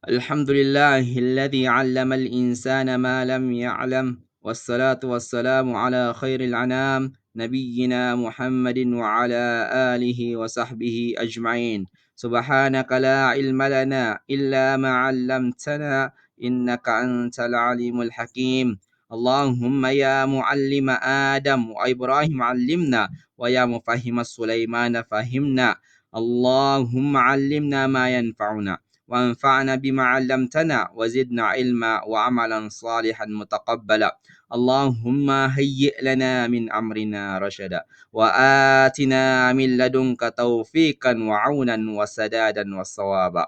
الحمد لله الذي علم الإنسان ما لم يعلم والصلاة والسلام على خير الأنام نبينا محمد وعلى آله وصحبه أجمعين. سبحانك لا علم لنا إلا ما علمتنا إنك أنت العليم الحكيم. اللهم يا معلم آدم وإبراهيم علمنا، ويا مفهم سليمان فهمنا. اللهم علمنا ما ينفعنا وانفعنا بما علمتنا وزدنا علما وعملا صالحا متقبلا. اللهم هيئ لنا من أمرنا رشدا وآتنا من لدنك توفيقا وعونا وسدادا وصوابا.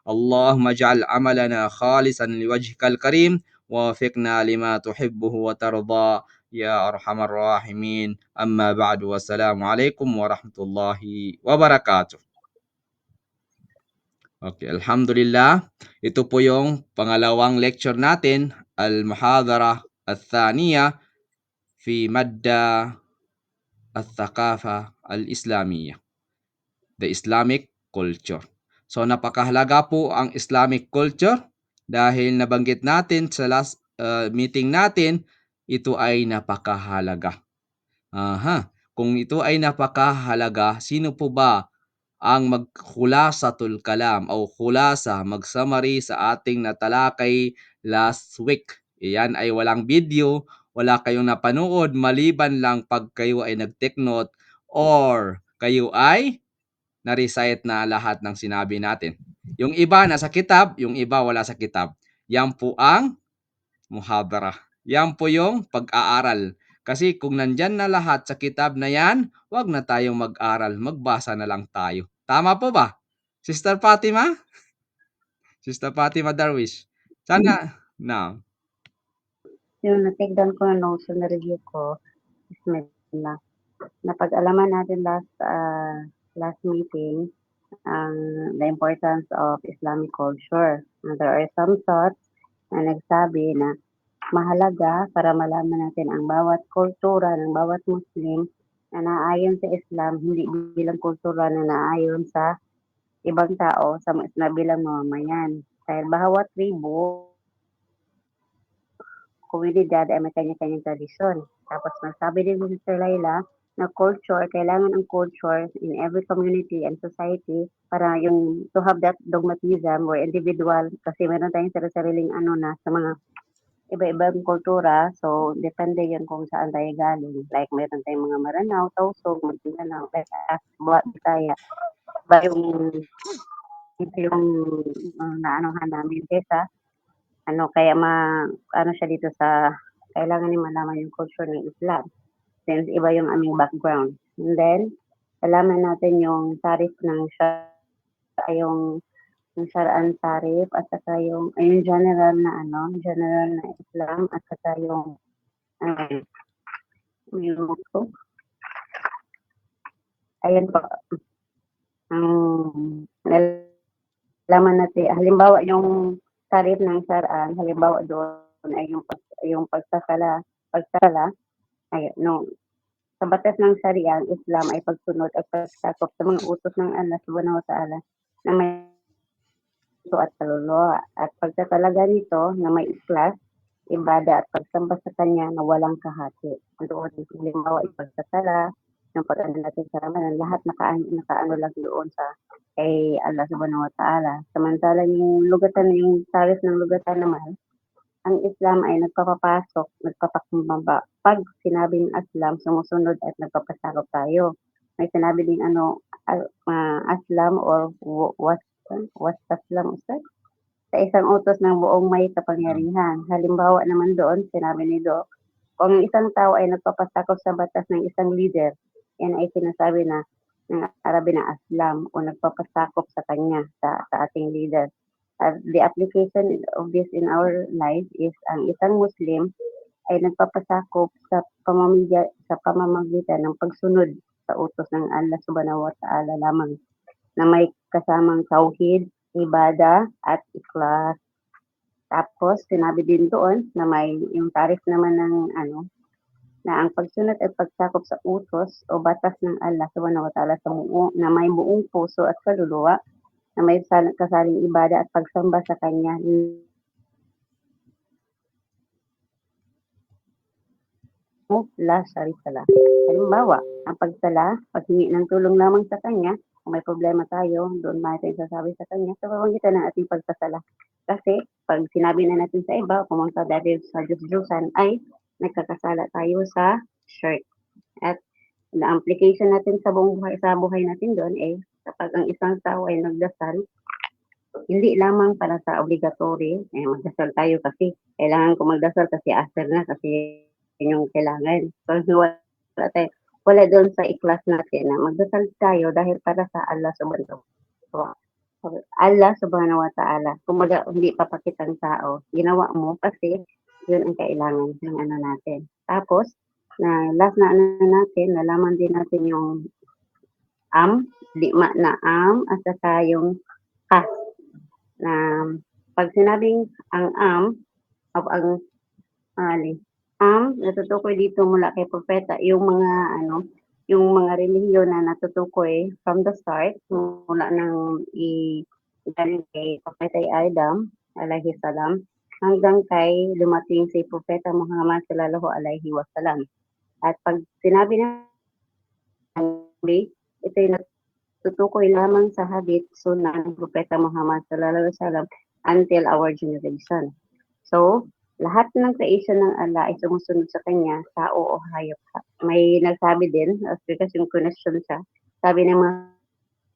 اللهم اجعل عملنا خالصا لوجهك الكريم ووفقنا لما تحبه وترضى يا أرحم الراحمين. أما بعد، والسلام عليكم ورحمة الله وبركاته. Okay, alhamdulillah. Ito po yung pangalawang lecture natin, Al-Muhadara Al-Thaniya fi Madda Al-Thaqafa Al-Islamiyya, the Islamic Culture. So napakahalaga po ang Islamic culture dahil nabanggit natin sa last meeting natin, ito ay napakahalaga. Kung ito ay napakahalaga, sino po ba ang maghulasatul kalam o khulasa, mag-summary sa ating natalakay last week? Iyan ay walang video, wala kayong napanood maliban lang pag kayo ay nag-take note or kayo ay na-recite na lahat ng sinabi natin. Yung iba nasa kitab, yung iba wala sa kitab. Yan po ang muhadara. Yan po yung pag-aaral. Kasi kung nandyan na lahat sa kitab na yan, wag na tayong mag-aral, magbasa na lang tayo. Tama po ba? Sister Fatima? Sister Fatima Darwish. Sana, na. Yung na-take down ko na notes, yung na-review ko, is na napag-alaman natin last meeting the importance of Islamic culture. There are some thoughts na nagsabi na mahalaga para malaman natin ang bawat kultura ng bawat Muslim na naayon sa Islam, hindi bilang kultura na naayon sa ibang tao, na bilang mamamayan. Dahil bawat tribo, komunidad ay may kanya-kanyang tradisyon. Tapos nasabi din ni Sir Laila na culture, kailangan ang culture in every community and society para yung to have that dogmatism or individual kasi meron tayong sarili-sariling na sa mga iba-ibang kultura. So, depende yun kung saan tayo galing. Like, meron tayong mga Maranao, Tausug, Maguindanao, Buat, Bisaya. Iba yung naanohan namin kesa kaya ano siya dito sa kailangan ni malaman yung culture ng Islam since iba yung aming background. And then, alaman natin yung tarif ng yung Shar'an tarif at saka yung general general na Islam at saka yung ayun po nalaman natin halimbawa yung tarif ng Shar'an, halimbawa doon ay yung pagsasala ay sa batas ng Sharia, ang Islam ay pagsunod at pagsakop sa mga utos ng Allah Subhanahu wa Ta'ala na may ito at kaluluwa at pagtatalaga nito na may ikhlas, ibada at pagsamba sa Kanya na walang kahati. Doon, halimbawa, pagtatala, ng pag-ano natin sa Ramadan, lahat nakaano lang doon sa kay Allah Subhanahu wa Ta'ala. Samantalang yung lugatan, yung tarif ng lugatan naman, ang Islam ay nagpapapasok, nagpapakumbaba. Pag sinabing Islam, sumusunod at nagpapasakop tayo. May sinabi din Aslam or Wastaslam Ustad sa isang utos ng buong may kapangyarihan. Halimbawa naman doon, sinabi ni Doc, kung isang tao ay nagpapasakop sa batas ng isang leader, yan ay sinasabi na ng Arabi na Aslam o nagpapasakop sa kanya, sa ating leader. The application of this in our life is ang isang Muslim ay nagpapasakop sa pamamagitan ng pagsunod sa utos ng Allah Subhanahu wa Ta'ala lamang na may kasamang tauhid, ibada at ikhlas. Tapos sinabi din doon na may yung tarif naman ng na ang pagsunod at pagsakop sa utos o batas ng Allah Subhanahu wa Ta'ala na may buong puso at kaluluwa na may kasaling ibada at pagsamba sa Kanya. La sharika lah. Halimbawa, ang pagsala, paghingi ng tulong lamang sa Kanya, kung may problema tayo, doon natin sasabi sa Kanya sa pamamagitan ng ating pagsasala. Kasi pag sinabi na natin sa iba, pumunta dahil sa Diyos-Diyosan, ay nagkakasala tayo sa shirk. At ang application natin sa buhay natin doon ay kapag ang isang tao ay nagdasal, hindi lamang para sa obligatory, magdasal tayo kasi kailangan ko magdasal kasi after na kasi yun yung kailangan. So, wala doon sa ikhlas natin na magdasal tayo dahil para sa Allah subhanahu wa ta'ala. Kumaga, hindi papakitang tao. Ginawa mo kasi yun ang kailangan ng ano natin. Tapos, na last na ano natin, nalaman din natin yung lima na at saka yung ka. Na pag sinabing ang natutukoy dito mula kay propeta yung mga relihiyon na natutukoy from the start mula nang galing kay Propeta Adam alayhi salam hanggang kay dumating si Propeta Muhammad sallallahu alaihi wasallam. At pag sinabi na ito ay natutukoy lamang sa hadith sunnah ng Propeta Muhammad sallallahu alaihi wasallam until our generation. So, lahat ng creation ng Allah ay sumusunod sa Kanya, tao o hayop. May nagsabi din, because yung question siya, sabi ng mga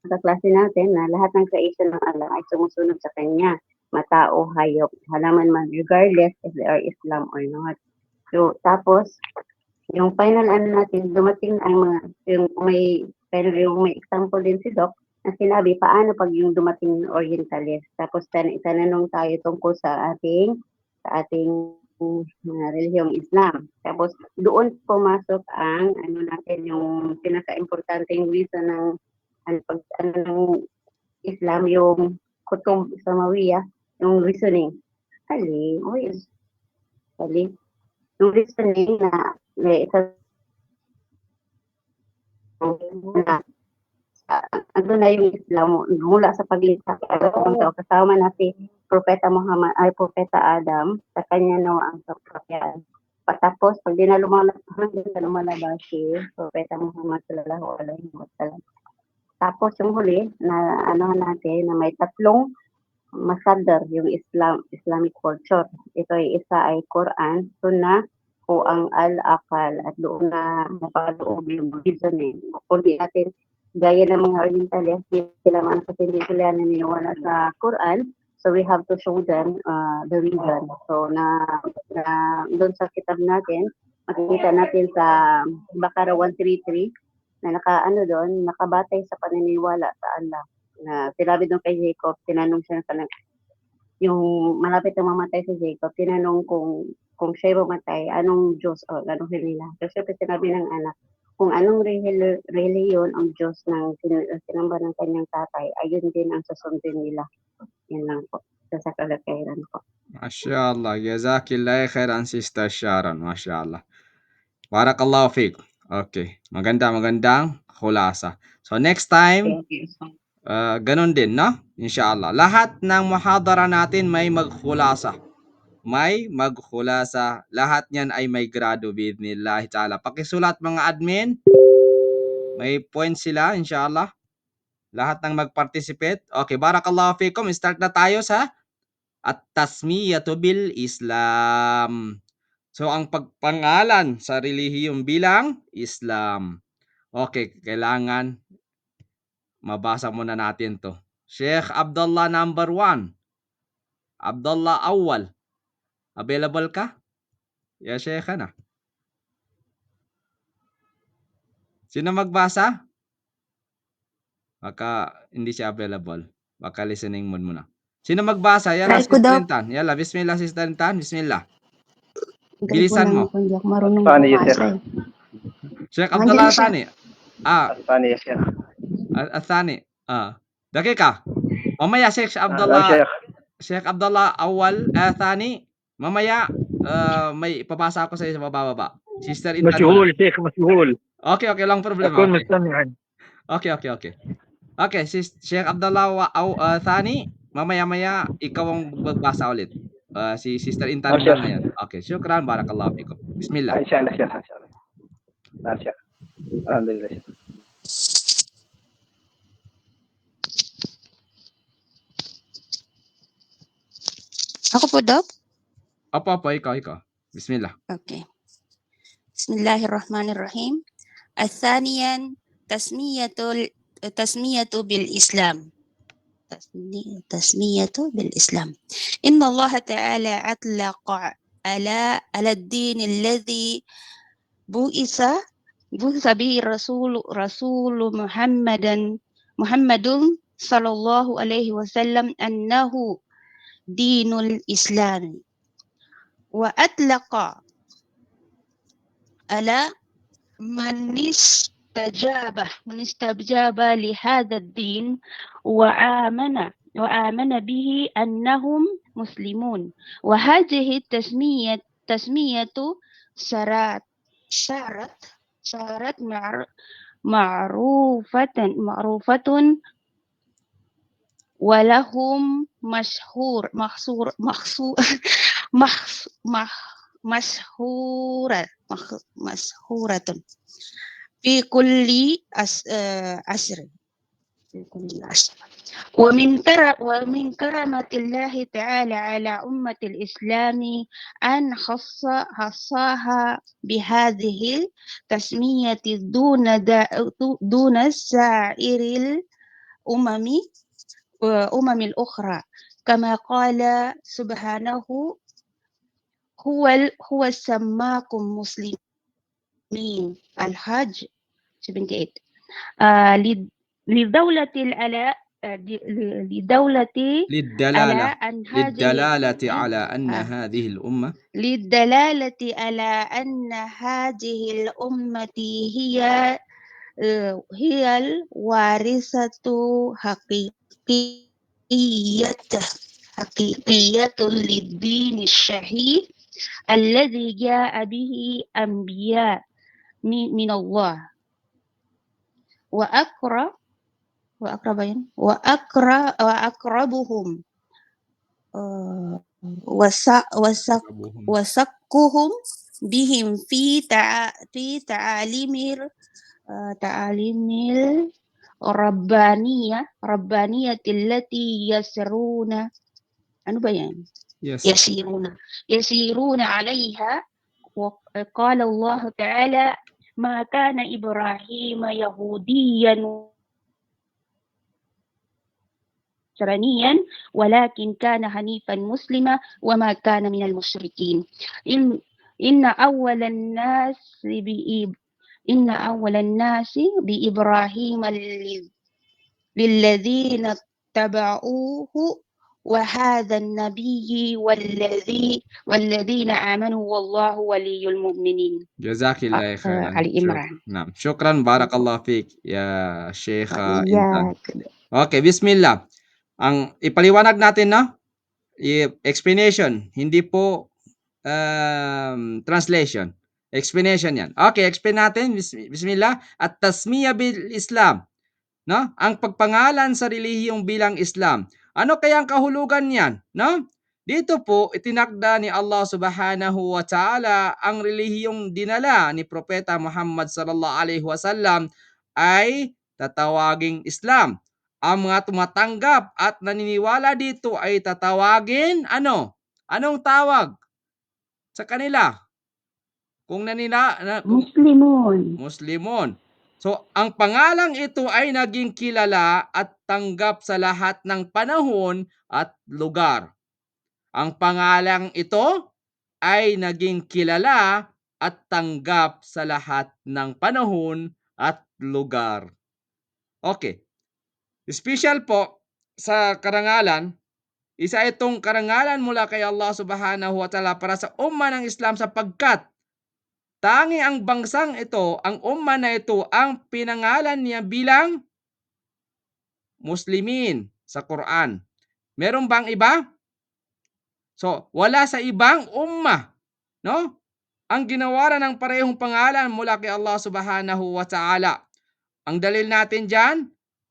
kaklase natin na lahat ng creation ng Allah ay sumusunod sa Kanya, matao, hayop, halaman man, regardless if they are Islam or not. So, tapos, yung final natin, dumating ang mga, yung may example din si Doc, na sinabi, paano pag yung dumating Orientalist? Tapos, tanong tayo tungkol sa ating relihiyong Islam. Tapos doon pumasok ang yung pinaka-importanteng reason ng ng Islam, yung kutub Samawiyah, yung reasoning. Yung reasoning na ano na yung Islam mula sa paglipat kasama na si Propeta Muhammad ay Propeta Adam sa kanya ang sakyan. Patapos pag di na lumalabas si Propeta Muhammad sallallahu alaihi wasallam. Tapos yung huli na natin na may tatlong masadar yung Islamic culture. Ito ay isa ay Quran, Sunnah, o ang Al-Aqal at doon na mapaloob yung reasoning. Kundi natin gaya ng mga Orientalist, sila man kasi hindi sila naniniwala sa Quran, so we have to show them the reason. So doon sa kitab natin, makikita natin sa Baqarah 133 na nakabatay sa paniniwala sa Allah. Na sinabi doon kay Jacob, tinanong siya yung malapit na mamatay si Jacob, tinanong kung siya mamatay, anong Diyos o anong nila. So syempre sinabi ng anak, kung anong reliyon ang Diyos ng sinamba ng kanyang tatay, ayun din ang susundin nila. Yan lang po. Sa kalakairan po. MashaAllah. Jazakillah khairan Sister Sharon. MashaAllah. Barakallahu fiqh. Okay. Magandang khulasa. So next time, ganun din, no? Inshallah. Lahat ng muhadara natin may magkhulasa. Lahat niyan ay may grado bi'idhnillah ta'ala. Pakisulat mga admin. May points sila, inshallah. Lahat ng mag-participate. Okay, barakallahu fikum. Start na tayo sa at-tasmiyatu bil Islam. So, ang pagpangalan sa relihiyong bilang Islam. Okay, kailangan mabasa muna natin to. Sheikh Abdullah number 1. Abdullah Awal. Available ka? Ya, Sheikh na. Sino magbasa? Baka hindi siya available. Baka listening mode muna. Sino magbasa? Yala, Sister Intan. Yala, bismillah, Sister Intan. Bismillah. Bilisan mo. Hindi ako marunong bumasa. Sheikh Abdullah Thani. Thani, yes, Sheikh. Thani. Daki ka. Mamaya Sheikh Abdullah. Sheikh Abdullah Awal Thani. Mamaya may ipabasa ako sa iyo sa baba. Sister Intan. Mashghul, Sheikh, mashghul. Okay, lang problema. Akun mustami'an. Okay. Okay, si Sheikh Abdullah Thani, mamaya-maya ikaw ang magbabasa ulit. Si Sister Intan Oh, sure. muna ngayon. Okay, syukran, barakallahu fikum. Bismillah. إن شاء الله شيخ إن شاء الله. نعم شيخ. الحمد لله شيخ. Ako po, Doc? Opo, ikaw. Bismillah. Okay. Bismillahirrahmanirrahim. الثانيا تسمية بالإسلام. تسمية بالإسلام. إن الله تعالى أطلق على الدين الذي بعث به رسول محمد صلى الله عليه وسلم أنه دين الإسلام، وأطلق على من استجاب لهذا الدين وآمن به أنهم مسلمون. وهذه التسمية صارت معروفة ولهم مشهورة في كل عصر. ومن كرامة الله تعالى على أمة الإسلام أن خصها بهذه التسمية دون سائر الأمم الأخرى، كما قال سبحانه هو سماكم مسلمين. الحج 78. لدولة الألاء للدلالة على أن هذه الأمة للدلالة على أن هذه الأمة هي الوارثة حقيقية للدين الشهيد الذي جاء به أنبياء من الله، وأقربهم وسقهم بهم في تعاليم الربانية التي يسيرون عليها. وقال الله تعالى: ما كان إبراهيم يهوديا نصرانيا ولكن كان حنيفا مسلما وما كان من المشركين. إن أول الناس بإبراهيم للذين اتبعوه وهذا النبي والذين آمنوا والله ولي المؤمنين. جزاك الله خيرا. علي إمران. نعم، شكرا بارك الله فيك يا Sheikh Intan. إياك. Okay, bismillah. Ang ipaliwanag natin na explanation, hindi po translation. Explanation yan. Okay, explain natin. Bismillah. At tasmiya bil Islam. No? Ang pagpangalan sa relihiyong bilang Islam. Ano kaya ang kahulugan niyan? No? Dito po itinakda ni Allah Subhanahu wa Ta'ala ang relihiyong dinala ni Propeta Muhammad sallallahu alaihi wasallam ay tatawaging Islam. Ang mga tumatanggap at naniniwala dito ay tatawagin ano? Anong tawag sa kanila? Kung Muslimun. So, ang pangalang ito ay naging kilala at tanggap sa lahat ng panahon at lugar. Ang pangalang ito ay naging kilala at tanggap sa lahat ng panahon at lugar. Okay. Special po sa karangalan, isa itong karangalan mula kay Allah Subhanahu wa Ta'ala para sa umma ng Islam sapagkat tangi ang bangsang ito, ang umma na ito, ang pinangalan niya bilang Muslimin sa Quran. Meron bang iba? So, wala sa ibang umma, no? Ang ginawaran ng parehong pangalan mula kay Allah Subhanahu wa Ta'ala. Ang dalil natin diyan,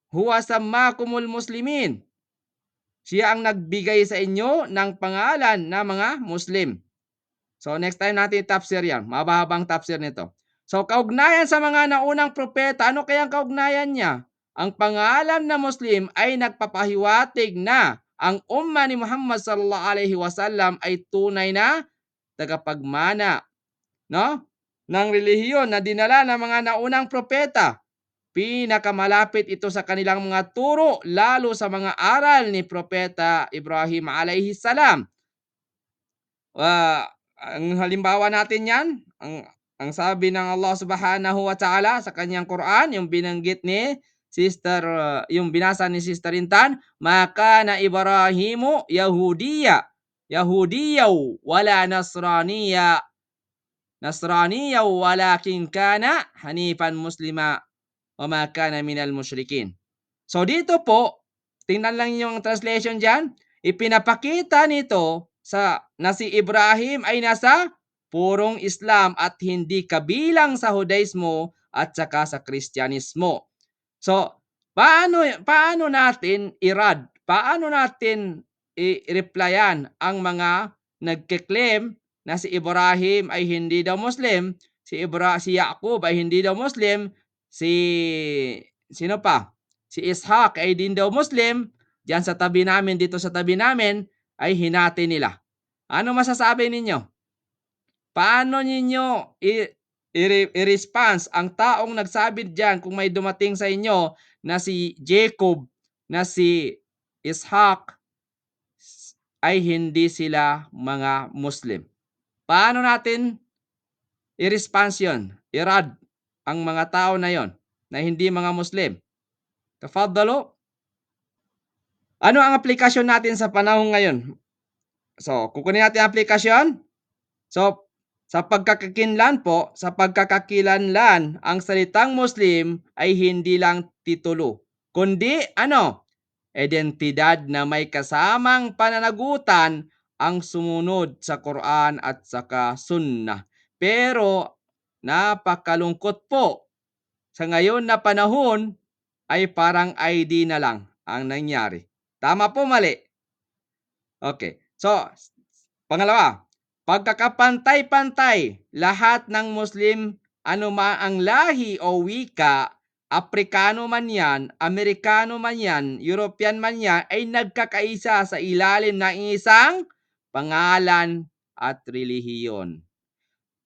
huwa sammakumul muslimin. Siya ang nagbigay sa inyo ng pangalan na mga Muslim. So next time natin tafsir yan. Mabahabang tafsir nito. So kaugnayan sa mga naunang propeta, ano kayang kaugnayan niya? Ang pangalan na Muslim ay nagpapahiwatig na ang umma ni Muhammad sallallahu alaihi wasallam ay tunay na tagapagmana, no? Ng relihiyon na dinala ng mga naunang propeta. Pinakamalapit ito sa kanilang mga turo, lalo sa mga aral ni Propeta Ibrahim alaihi salam. Ang halimbawa natin yan, ang sabi ng Allah subhanahu wa ta'ala sa kanyang Quran, yung binanggit ni Sister, yung binasa ni Sister Intan, maka na Ibrahimu Yahudiyaw wala Nasraniyaw walakin kana hanifan muslima wa ma kana minal musyrikin. So dito po, tingnan lang yung translation diyan, ipinapakita nito na si Ibrahim ay nasa purong Islam at hindi kabilang sa Judaismo at saka sa Kristyanismo. So, paano natin paano natin i-replyan ang mga nagke-claim na si Ibrahim ay hindi daw Muslim, si Yaqub ay hindi daw Muslim, sino pa? Si Ishaq ay din daw Muslim, diyan sa tabi namin, dito sa tabi namin, ay hinati nila. Ano masasabi ninyo? Paano ninyo i-response ang taong nagsabi diyan kung may dumating sa inyo na si Jacob, na si Ishaq ay hindi sila mga Muslim? Paano natin i-response yun? I-rad ang mga tao na yon na hindi mga Muslim. Tafadhalo. Ano ang aplikasyon natin sa panahon ngayon? So, kukunin natin ang aplikasyon. So, sa pagkakakilanlan, ang salitang Muslim ay hindi lang titulo, kundi identidad na may kasamang pananagutan ang sumunod sa Quran at saka Sunnah. Pero napakalungkot po, sa ngayon na panahon ay parang ID na lang ang nangyari. Tama po, mali? Okay. So, pangalawa, pagkakapantay-pantay lahat ng Muslim, anuma ang lahi o wika, Aprikano man yan, Amerikano man yan, European man yan, ay nagkakaisa sa ilalim ng isang pangalan at relihiyon.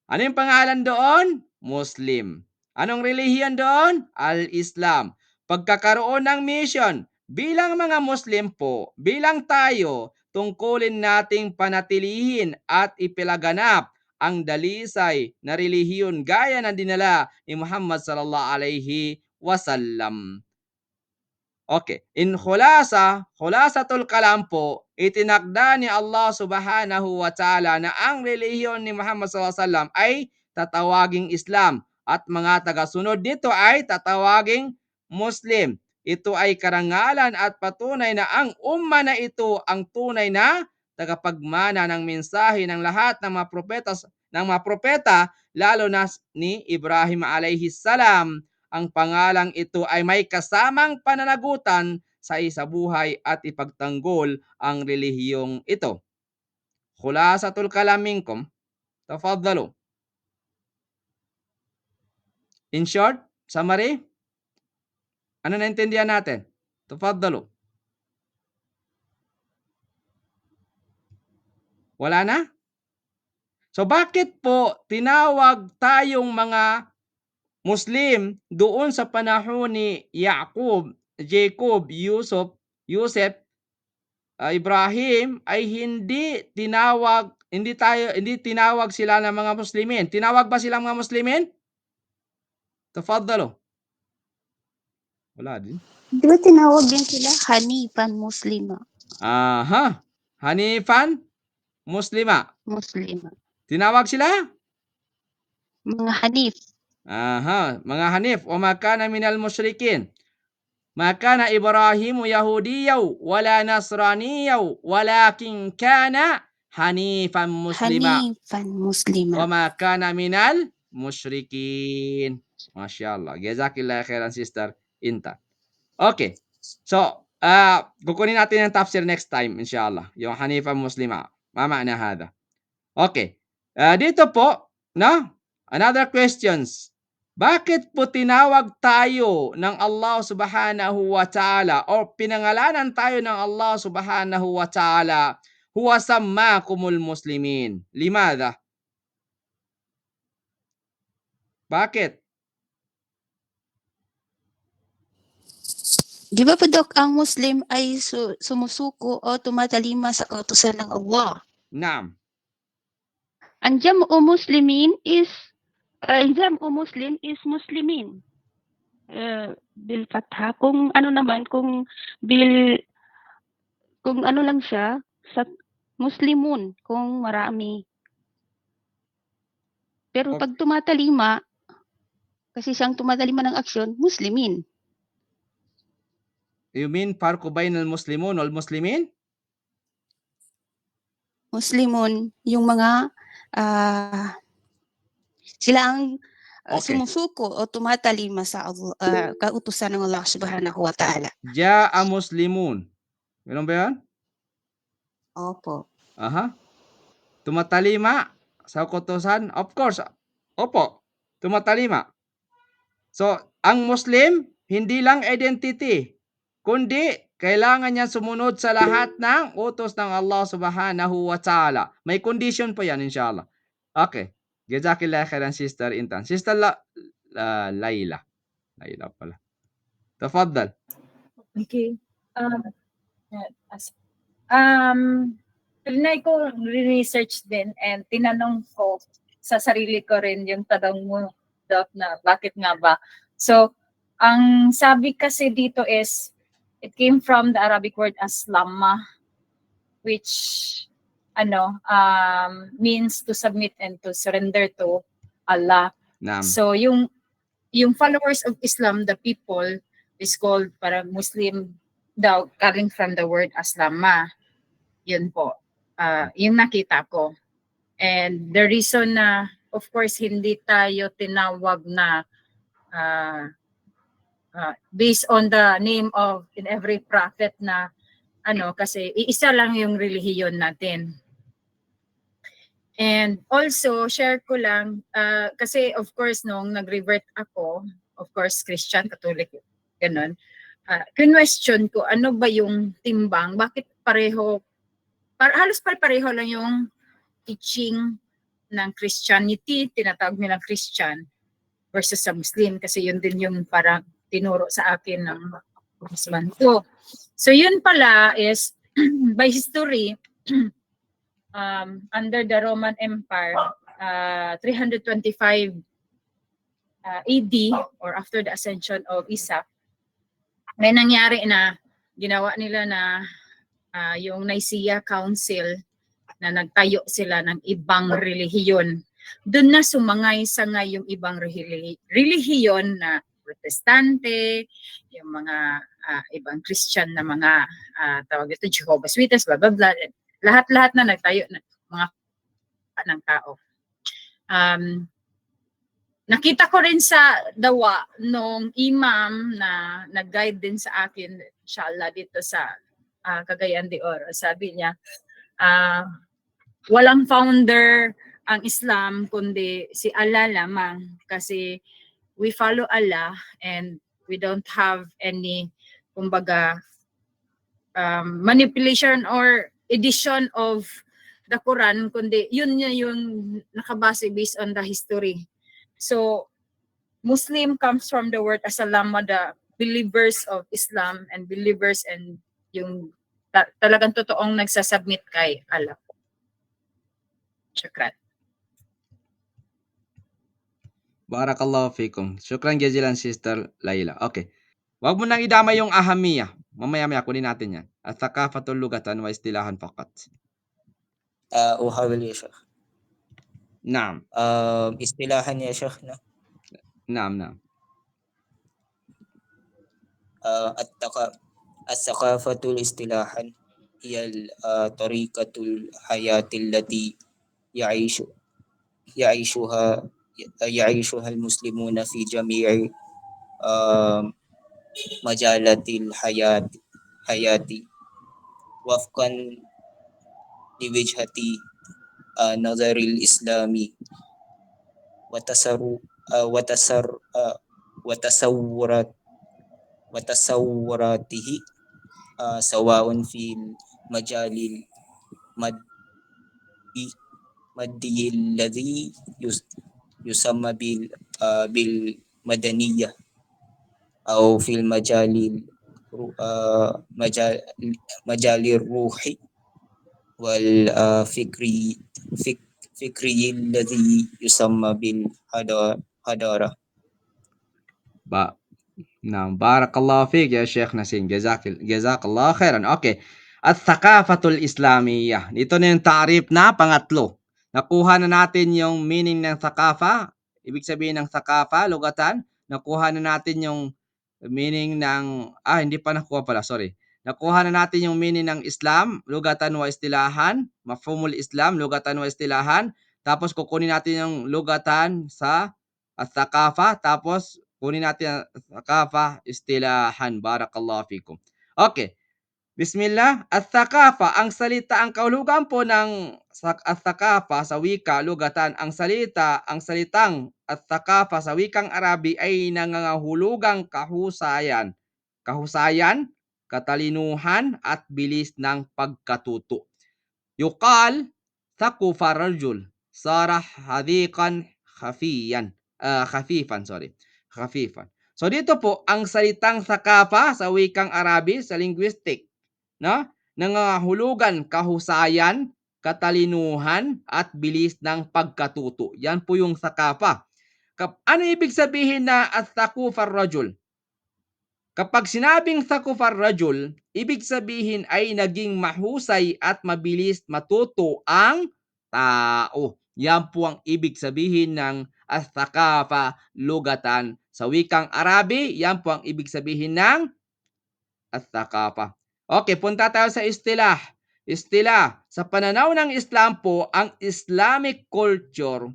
Ano yung pangalan doon? Muslim. Anong relihiyon doon? Al-Islam. Pagkakaroon ng mission, bilang mga Muslim po, bilang tayo, tungkulin nating panatilihin at ipalaganap ang dalisay na relihiyon gaya ng dinala ni Muhammad sallallahu alaihi wasallam. Okay, in khulasatul kalam po, itinakda ni Allah subhanahu wa ta'ala na ang relihiyon ni Muhammad sallallahu alaihi wasallam ay tatawaging Islam at mga tagasunod nito ay tatawaging Muslim. Ito ay karangalan at patunay na ang umma na ito ang tunay na tagapagmana ng mensahe ng lahat ng mga propeta, lalo na ni Ibrahim alaihi salam. Ang pangalang ito ay may kasamang pananagutan sa isabuhay at ipagtanggol ang relihiyong ito. Khulasatul kalam minkum, tafadhalu. In short, summary, ano naintindihan natin? Tafadhalu. Wala na? So bakit po tinawag tayong mga Muslim doon sa panahon ni Jacob, Yusuf, Ibrahim ay hindi tinawag sila ng mga Muslimin. Tinawag ba silang mga Muslimin? Tafadhalo. Wala din. Di ba tinawag din sila Hanifan Muslima? Aha. Hanifan Muslima. Tinawag sila? Mga Hanif. Aha, mga Hanif o makana minal musyrikin. Makana Ibrahimu Yahudiyaw wala Nasraniyaw walakin kana Hanifan Muslima. Wa makana minal musyrikin. Masyaallah. Jazakillah khairan Sister Inta. Okay. So, kukunin natin yung tafsir next time, inshallah. Yung Hanifa Muslima. Ma ma'na hada. Okay. Dito po, no? Another questions. Bakit po tinawag tayo ng Allah Subhanahu wa Ta'ala o pinangalanan tayo ng Allah Subhanahu wa Ta'ala huwa sammakumul muslimin? Limadha? Bakit? Di ba po, Dok, ang Muslim ay sumusuko o tumatalima sa kautusan ng Allah? Naam. Ang jam'u muslimin is Muslim is muslimin. Bil fatha. Kung ano naman, kung ano lang siya, sa muslimun, kung marami. Pero pag tumatalima, kasi siyang tumatalima ng aksyon, muslimin. You mean farqu bainal muslimun wal muslimin? Muslimun, yung mga sila ang Okay. sumusuko o tumatalima sa kautusan ng Allah Subhanahu wa Ta'ala. Ja'a muslimun. Ganun ba yan? Opo. Aha. Tumatalima sa kautusan? Of course. Opo. Tumatalima. So, ang Muslim, hindi lang identity, kundi kailangan niya sumunod sa lahat ng utos ng Allah Subhanahu wa Ta'ala. May condition po yan, inshallah. Okay. Jazakillah khairan, Sister Intan. Sister Layla. Layla pala. Tafaddal. Okay. Trinay ko research din and tinanong ko sa sarili ko rin yung tanong mo, Doc, na bakit nga ba. So, ang sabi kasi dito is, it came from the Arabic word aslama, which means to submit and to surrender to Allah. Naam. So, yung followers of Islam, the people, is called para Muslim daw, coming from the word aslama. Yun po. Yung nakita ko. And the reason na, of course, hindi tayo tinawag na based on the name of in every prophet na kasi iisa lang yung relihiyon natin. And also, share ko lang, kasi of course, nung nag-revert ako, of course, Christian, Catholic, ganun, question ko, ano ba yung timbang? Bakit halos pareho lang yung teaching ng Christianity, tinatawag nilang Christian, versus sa Muslim, kasi yun din yung parang tinuro sa akin ng Muslim ko. So yun pala is, by history, under the Roman Empire, 325 AD, or after the ascension of Isa, may nangyari na ginawa nila na yung Nicaea Council, na nagtayo sila ng ibang relihiyon. Doon na sumangay-sangay yung ibang relihiyon na Protestante, yung mga ibang Christian na mga tawag ito, Jehovah's Witness, blah, blah, blah. Lahat-lahat na nagtayo ng mga ng tao. Nakita ko rin sa dawa nung imam na nag-guide din sa akin, inshallah, dito sa Cagayan de Oro. Sabi niya, walang founder ang Islam kundi si Allah lamang, kasi we follow Allah and we don't have any, kumbaga, manipulation or edition of the Quran, kundi yun yung nakabase based on the history. So, Muslim comes from the word asalama, the believers of Islam and believers and yung talagang totoong nagsasubmit kay Allah. Shukran. Barakallahu fikum. Syukran jazilan, Sister Layla. Okay. Wag mo nang idama yung ahamiya. Mamaya-maya kunin natin yan. At-thaqafatul lugatan wa istilahan faqat. أحاول يا شيخ. Naam. اصطلاحا يا شيخ. Naam. الثقافة الاصطلاحا هي طريقة الحياة التي يعيشها المسلمون في جميع majalatil hayati wafqan liwijhati nazaril islami watasaru watasar watasawurat watasawuratihi sawaun fil majalil maddi alladhi yusamma bil madaniyah aw fil majalir ruhi wal fikri alladhi yusamma bil hadara. نعم بارك الله فيك يا شيخ نسيم جزاك الله خيرا. Okay. Al-thaqafatul Islamiyah. Ito na yung ta'rif na pangatlo. Nakuha na natin yung meaning ng thaqafa. Ibig sabihin ng thaqafa, lugatan. Nakuha na natin yung meaning ng hindi pa nakuha pala, sorry. Nakuha na natin yung meaning ng Islam, lugatan wa istilahan, mafhumul Islam, lugatan wa istilahan. Tapos kukunin natin yung lugatan sa at-thaqafa, tapos kunin natin ang thaqafa istilahan. Barakallahu fikum. Okay. Bismillah. At-thaqafa, ang salita, ang kahulugan po ng at-thaqafa sa wika, lugatan, ang salitang at-thaqafa sa wikang Arabi ay nangangahulugang kahusayan, katalinuhan at bilis ng pagkatuto. Yuqal thaqufa rajul sarah hadiqan khafifan. So dito po ang salitang thaqafa sa wikang Arabi sa linguistic, no? Nangangahulugan kahusayan, katalinuhan at bilis ng pagkatuto. Yan po yung thaqafa. Ano ibig sabihin na at-thaqufa rajul? Kapag sinabing thaqufa rajul, ibig sabihin ay naging mahusay at mabilis matuto ang tao. Yan po ang ibig sabihin ng at-thaqafa lugatan sa wikang Arabi. Yan po ang ibig sabihin ng at-thaqafa. Okay, punta tayo sa istilah. Sa pananaw ng Islam po, ang Islamic culture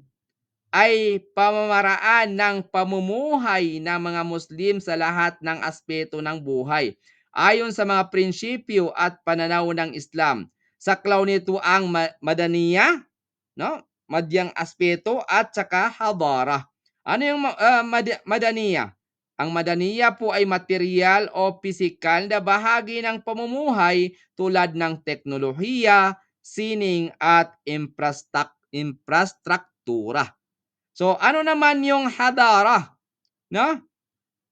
ay pamamaraan ng pamumuhay ng mga Muslim sa lahat ng aspeto ng buhay ayon sa mga prinsipyo at pananaw ng Islam. Saklaw nito ang madaniya, no? Madyang aspeto at saka hadara. Ano yung madaniya? Ang madaniya po ay material o pisikal na bahagi ng pamumuhay tulad ng teknolohiya, sining at infrastruktura. So ano naman yung hadara, no?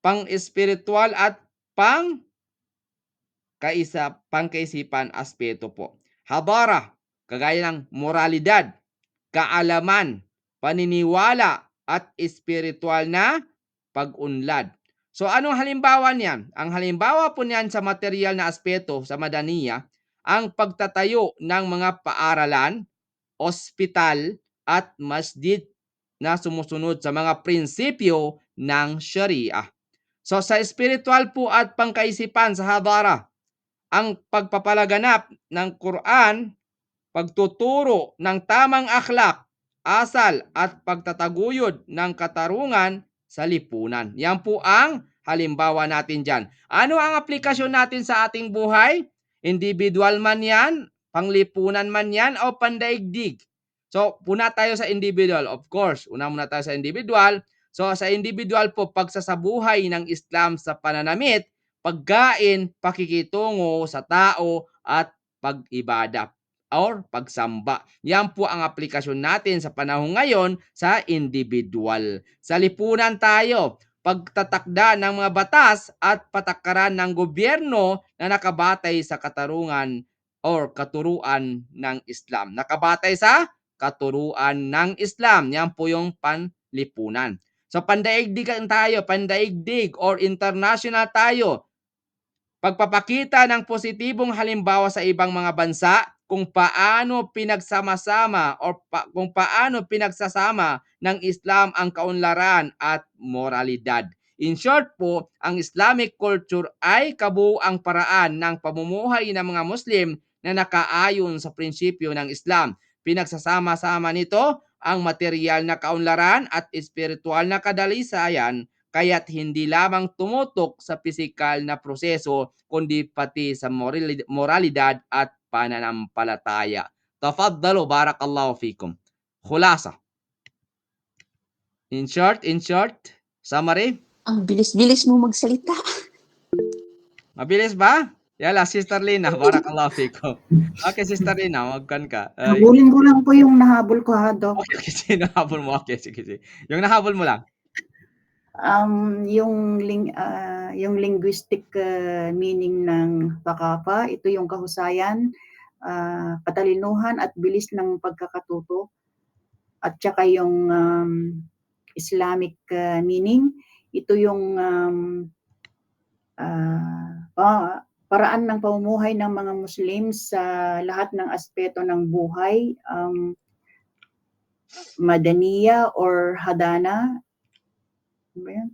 Pang-espiritual at pangkaisipan aspeto po. Hadara, kagaya ng moralidad, kaalaman, paniniwala at espiritual na pag-unlad. So anong halimbawa niyan? Ang halimbawa po niyan sa material na aspeto sa madaniya, ang pagtatayo ng mga paaralan, ospital at masjid na sumusunod sa mga prinsipyo ng Sharia. So sa spiritual po at pangkaisipan sa hadara, ang pagpapalaganap ng Quran, pagtuturo ng tamang akhlak, asal at pagtataguyod ng katarungan sa lipunan. Yan po ang halimbawa natin dyan. Ano ang aplikasyon natin sa ating buhay? Individual man yan, panglipunan man yan, o pandaigdig. So, una tayo sa individual. Of course, una muna tayo sa individual. So, sa individual po, pagsasabuhay ng Islam sa pananamit, pagkain, pakikitungo sa tao, at pag-ibada or pagsamba. Yan po ang aplikasyon natin sa panahon ngayon sa individual. Sa lipunan tayo, pagtatakda ng mga batas at patakaran ng gobyerno na nakabatay sa katarungan or katuruan ng Islam. Nakabatay sa katuruan ng Islam. Yan po yung panlipunan. So pandaigdigan tayo, pandaigdig or international tayo. Pagpapakita ng positibong halimbawa sa ibang mga bansa kung paano pinagsama-sama o kung paano pinagsasama ng Islam ang kaunlaran at moralidad. In short po, ang Islamic culture ay kabuuang paraan ng pamumuhay ng mga Muslim na nakaayon sa prinsipyo ng Islam. Pinagsasama-sama nito ang material na kaunlaran at espiritual na kadalisayan, kaya't hindi lamang tumutok sa pisikal na proseso kundi pati sa moralidad at pananampalataya. Tafaddalu, barakallahu fikum. Khulasa. In short, summary. Ang bilis-bilis mo magsalita. Mabilis ba? Yala, Sister Lina, barakallahu fikum. Okay, Sister Lina, magkan ka. Habulin ko lang po yung nahabol ko ha, Doc. Okay, sige, nahabol mo. Okay, sige. Yung nahabol mo lang. Yung linguistic meaning ng thaqafa, ito yung kahusayan, katalinuhan at bilis ng pagkakatuto, at saka yung Islamic meaning, ito yung paraan ng pamumuhay ng mga Muslim sa lahat ng aspeto ng buhay, madaniya or hadana. Ano ba yan?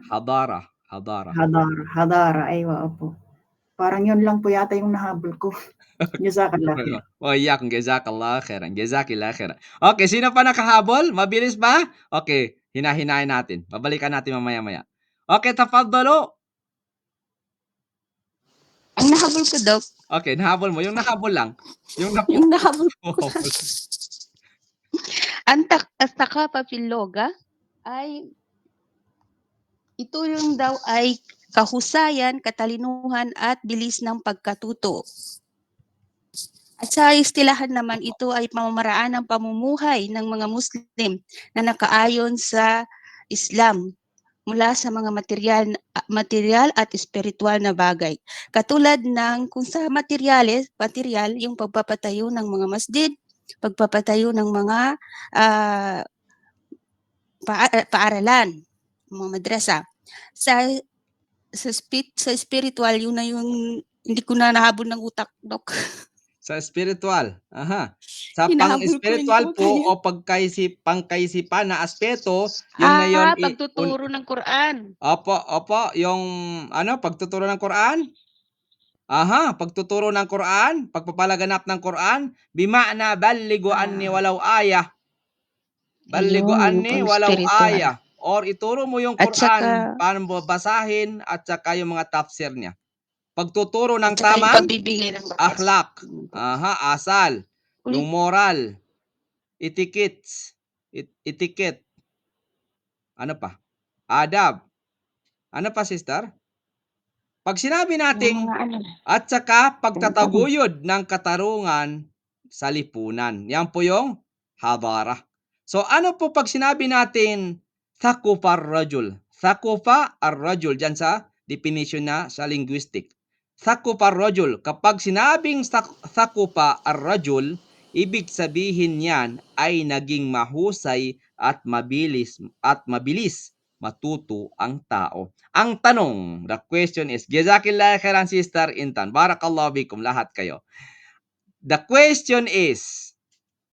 Hadara. Hadara, aywa po. Parang yun lang po yata yung nahabol ko. Jazakallah khair. Iyakum, jazakallah khairan. Jazakillah khairan. Okay, sino pa nakahabol? Mabilis ba? Okay, hinahin natin. Babalikan natin mamaya-maya. Okay, tafaddalu. Ang nahabol ko, Doc. Okay, nahabol mo. Yung nahabol lang. Yung nahabol ko. Ang thaqafa fil lugha ay ito yung daw ay kahusayan, katalinuhan at bilis ng pagkatuto. At sa istilahan naman, ito ay pamamaraan ng pamumuhay ng mga Muslim na nakaayon sa Islam mula sa mga material at espiritual na bagay. Katulad ng kung sa material, yung pagpapatayo ng mga masjid, pagpapatayo ng mga paaralan, mga madrasa. Sa spiritual, yun na yung hindi ko na nahabol ng utak, Doc. Sa spiritual. Aha. Sa Hinahabol ko yun pang-spiritual po, po kaya. o pangkaisipan na aspeto, yun na yun. Pagtuturo ng Quran. Opo, yung pagtuturo ng Quran. Aha, pagtuturo ng Quran, pagpapalaganap ng Quran, bima'na balligu anni walau ayah. Balligu Ayun, anni yung walau pang-spiritual. ayah. Or ituro mo yung At Quran, saka- paano mo basahin, at saka yung mga tafsir niya. Pagtuturo ng At saka yung tamang pagbibigay ng batas. akhlak. Aha, asal. Yung moral. Etiquette. Ano pa? Adab. Ano pa, sister? Pag sinabi nating at saka pagtataguyod ng katarungan sa lipunan. Yan po yung hadara. So ano po pag sinabi natin thaqufa ar-rajul? Thaqufa ar-rajul dyan sa definition na sa linguistic. Thaqufa ar-rajul. Kapag sinabing thaqufa ar-rajul, ibig sabihin niyan ay naging mahusay at mabilis matuto ang tao. Ang tanong, the question is, Jazakillah khairan, Sister Intan. Barakallahu bikum lahat kayo. The question is,